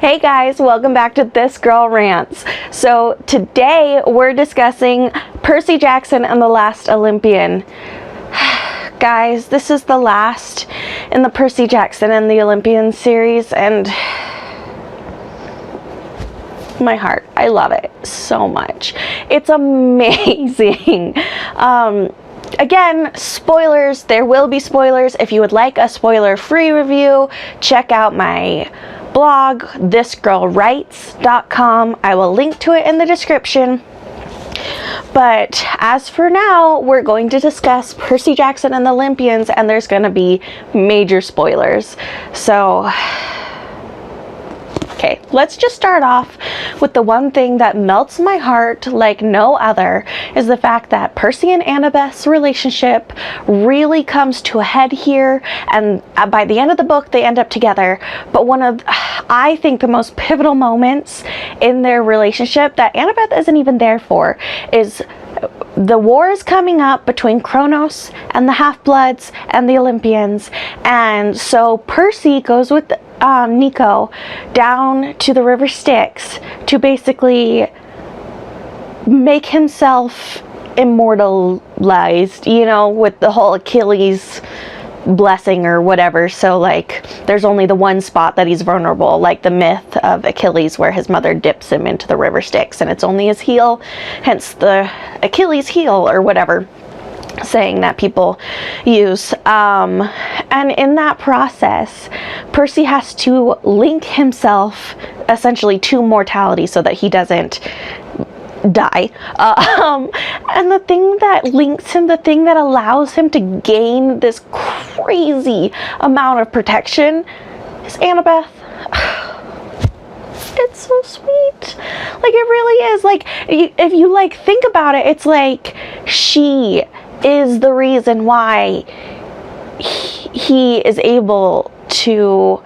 Hey guys, welcome back to This Girl Rants. So today we're discussing Percy Jackson and the Last Olympian. Guys, this is the last in the Percy Jackson and the Olympian series, and my heart, I love it so much. It's amazing. Again, spoilers, there will be spoilers. If you would like a spoiler-free review, check out my blog, thisgirlwrites.com. I will link to it in the description. But as for now, we're going to discuss Percy Jackson and the Olympians, and there's going to be major spoilers. So, okay, let's just start off with the one thing that melts my heart like no other, is the fact that Percy and Annabeth's relationship really comes to a head here, and by the end of the book they end up together. But one of, I think, the most pivotal moments in their relationship that Annabeth isn't even there for is the war is coming up between Kronos and the Half-Bloods and the Olympians, and so Percy goes with Nico down to the River Styx to basically make himself immortalized, you know, with the whole Achilles blessing or whatever. So like there's only the one spot that he's vulnerable, like the myth of Achilles where his mother dips him into the River Styx and it's only his heel, hence the Achilles heel or whatever saying that people use. And in that process, Percy has to link himself essentially to mortality so that he doesn't die. And the thing that links him, the thing that allows him to gain this crazy amount of protection is Annabeth. It's so sweet. Like, it really is. Like, if you like think about it, it's like she is the reason why he is able to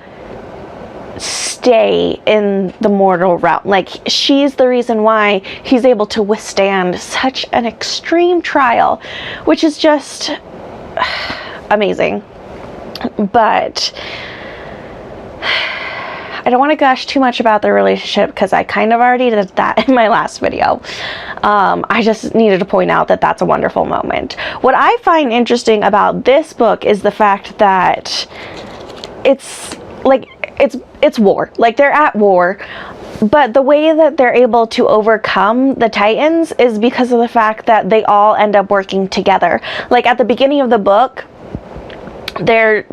stay in the mortal realm. Like, she's the reason why he's able to withstand such an extreme trial, which is just amazing. But I don't want to gush too much about their relationship because I kind of already did that in my last video. I just needed to point out that that's a wonderful moment. What I find interesting about this book is the fact that it's like, it's war. Like, they're at war, but the way that they're able to overcome the Titans is because of the fact that they all end up working together. Like, at the beginning of the book, they're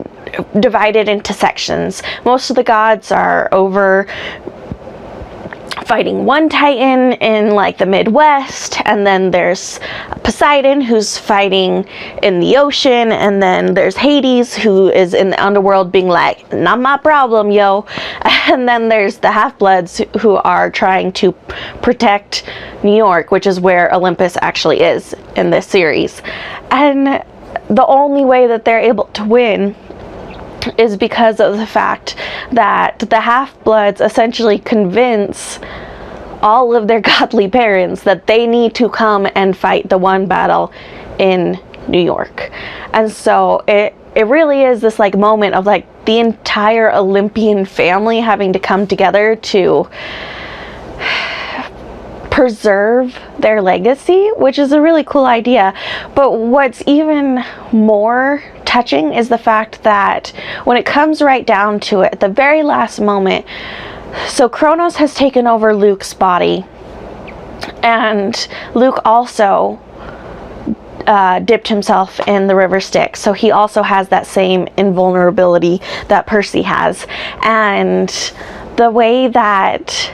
divided into sections. Most of the gods are over fighting one Titan in like the Midwest, and then there's Poseidon who's fighting in the ocean, and then there's Hades who is in the underworld being like, not my problem, yo. And then there's the Half-Bloods who are trying to protect New York, which is where Olympus actually is in this series. And the only way that they're able to win is because of the fact that the Half-Bloods essentially convince all of their godly parents that they need to come and fight the one battle in New York. And so it really is this like moment of like the entire Olympian family having to come together to preserve their legacy, which is a really cool idea. But what's even more touching is the fact that when it comes right down to it, at the very last moment, so Kronos has taken over Luke's body, and Luke also dipped himself in the River Styx, so he also has that same invulnerability that Percy has. And the way that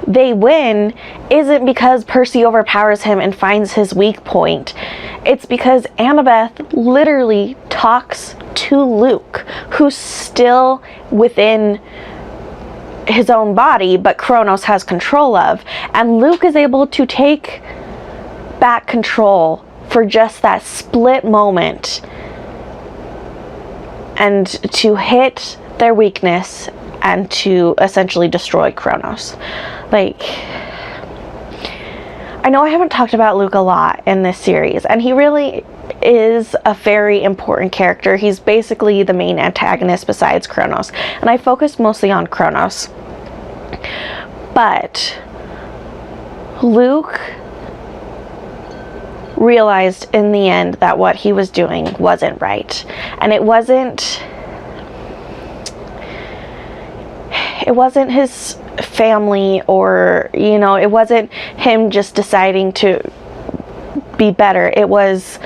they win isn't because Percy overpowers him and finds his weak point. It's because Annabeth literally talks to Luke, who's still within his own body, but Kronos has control of. And Luke is able to take back control for just that split moment and to hit their weakness and to essentially destroy Kronos. Like, I know I haven't talked about Luke a lot in this series, and he really is a very important character. He's basically the main antagonist besides Kronos, and I focused mostly on Kronos. But Luke realized in the end that what he was doing wasn't right. And it wasn't his family, or, you know, it wasn't him just deciding to be better. It was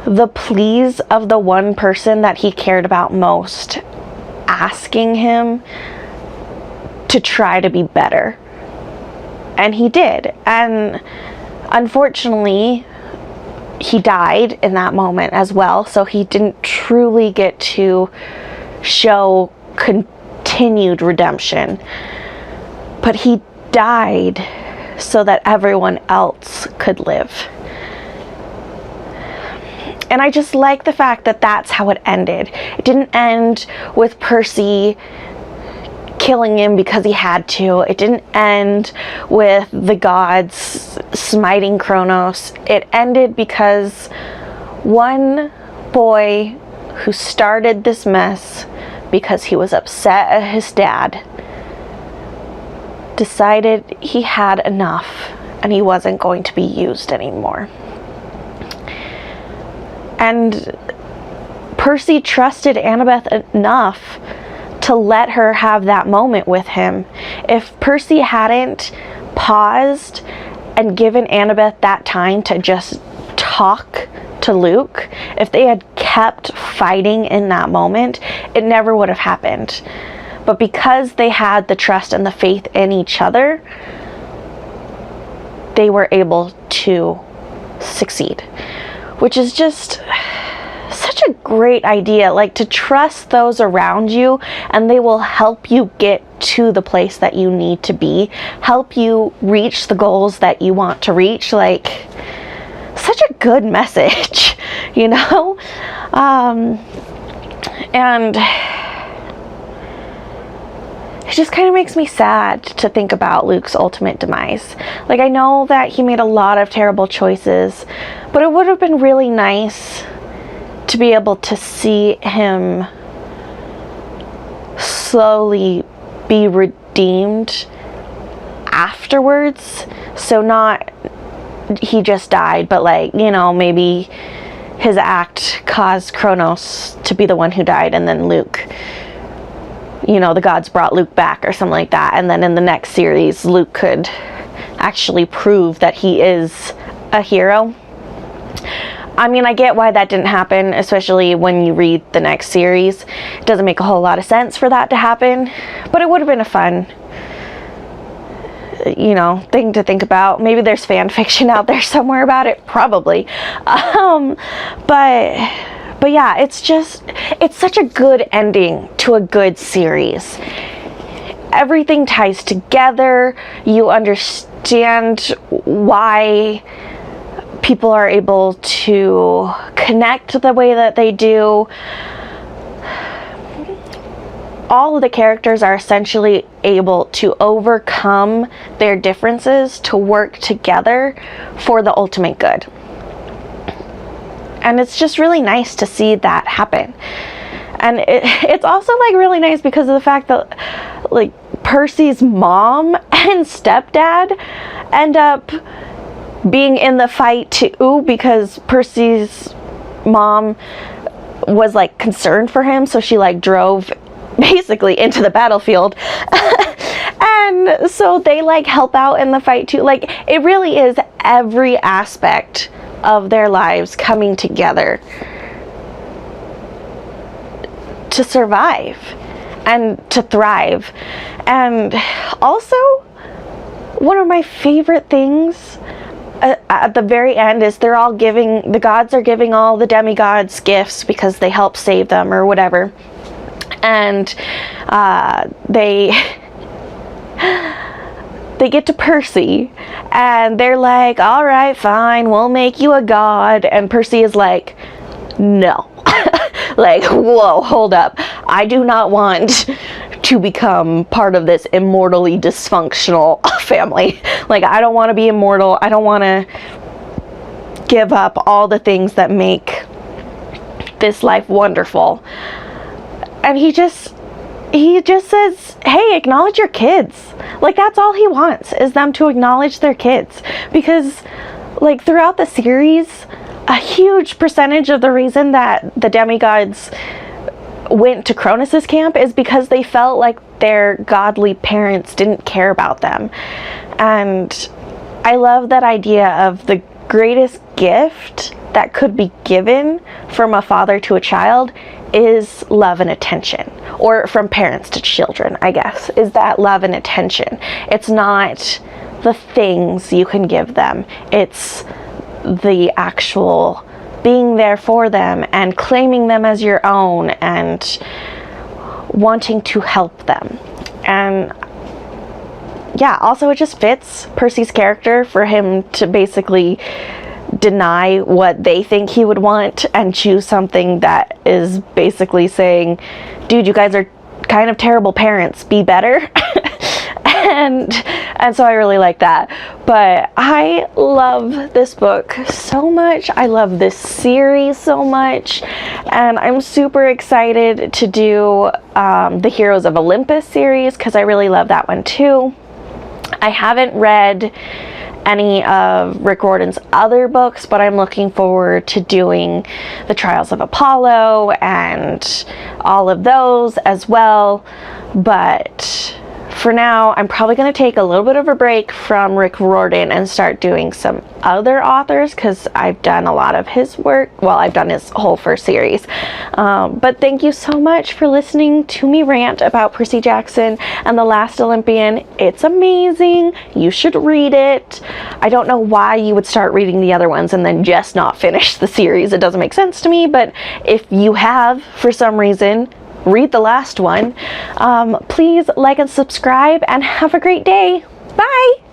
the pleas of the one person that he cared about most asking him to try to be better. And he did. And unfortunately, he died in that moment as well, so he didn't truly get to show continued redemption. But he died so that everyone else could live. And I just like the fact that that's how it ended. It didn't end with Percy killing him because he had to. It didn't end with the gods smiting Kronos. It ended because one boy who started this mess because he was upset at his dad decided he had enough and he wasn't going to be used anymore. And Percy trusted Annabeth enough to let her have that moment with him. If Percy hadn't paused and given Annabeth that time to just talk to Luke, if they had kept fighting in that moment, it never would have happened. But because they had the trust and the faith in each other, they were able to succeed. Which is just such a great idea, like to trust those around you and they will help you get to the place that you need to be, help you reach the goals that you want to reach. Like, such a good message, you know? And it just kind of makes me sad to think about Luke's ultimate demise. Like, I know that he made a lot of terrible choices, but it would have been really nice to be able to see him slowly be redeemed afterwards. So not he just died, but like, you know, maybe his act caused Kronos to be the one who died, and then Luke, you know, the gods brought Luke back or something like that. And then in the next series, Luke could actually prove that he is a hero. I mean, I get why that didn't happen, especially when you read the next series. It doesn't make a whole lot of sense for that to happen, but it would have been a fun, you know, thing to think about. Maybe there's fan fiction out there somewhere about it, probably. But yeah, it's such a good ending to a good series. Everything ties together. You understand why people are able to connect the way that they do. All of the characters are essentially able to overcome their differences to work together for the ultimate good. And it's just really nice to see that happen. And it's also like really nice because of the fact that like Percy's mom and stepdad end up being in the fight too, because Percy's mom was like concerned for him, so she like drove basically into the battlefield. And so they like help out in the fight too. Like, it really is every aspect of their lives coming together to survive and to thrive. And also, one of my favorite things at the very end is the gods are giving all the demigods gifts because they help save them or whatever. And they get to Percy and they're like, all right, fine, we'll make you a god. And Percy is like, no. Like, whoa, hold up. I do not want to become part of this immortally dysfunctional family. Like, I don't want to be immortal. I don't want to give up all the things that make this life wonderful. And he just he just says, hey, acknowledge your kids. Like, that's all he wants, is them to acknowledge their kids. Because, like, throughout the series, a huge percentage of the reason that the demigods went to Cronus's camp is because they felt like their godly parents didn't care about them. And I love that idea of the greatest gift that could be given from a father to a child is love and attention, or from parents to children, I guess, is that love and attention. It's not the things you can give them, it's the actual being there for them and claiming them as your own and wanting to help them. And yeah, also it just fits Percy's character for him to basically deny what they think he would want and choose something that is basically saying, dude, you guys are kind of terrible parents, be better. and so I really like that. But I love this book so much. I love this series so much, and I'm super excited to do the Heroes of Olympus series, because I really love that one too. I haven't read any of Rick Riordan's other books, but I'm looking forward to doing the Trials of Apollo and all of those as well. But for now, I'm probably going to take a little bit of a break from Rick Riordan and start doing some other authors, because I've done a lot of his work. Well, I've done his whole first series. But thank you so much for listening to me rant about Percy Jackson and The Last Olympian. It's amazing. You should read it. I don't know why you would start reading the other ones and then just not finish the series. It doesn't make sense to me, but if you have, for some reason, read the last one. Please like and subscribe, and have a great day. Bye!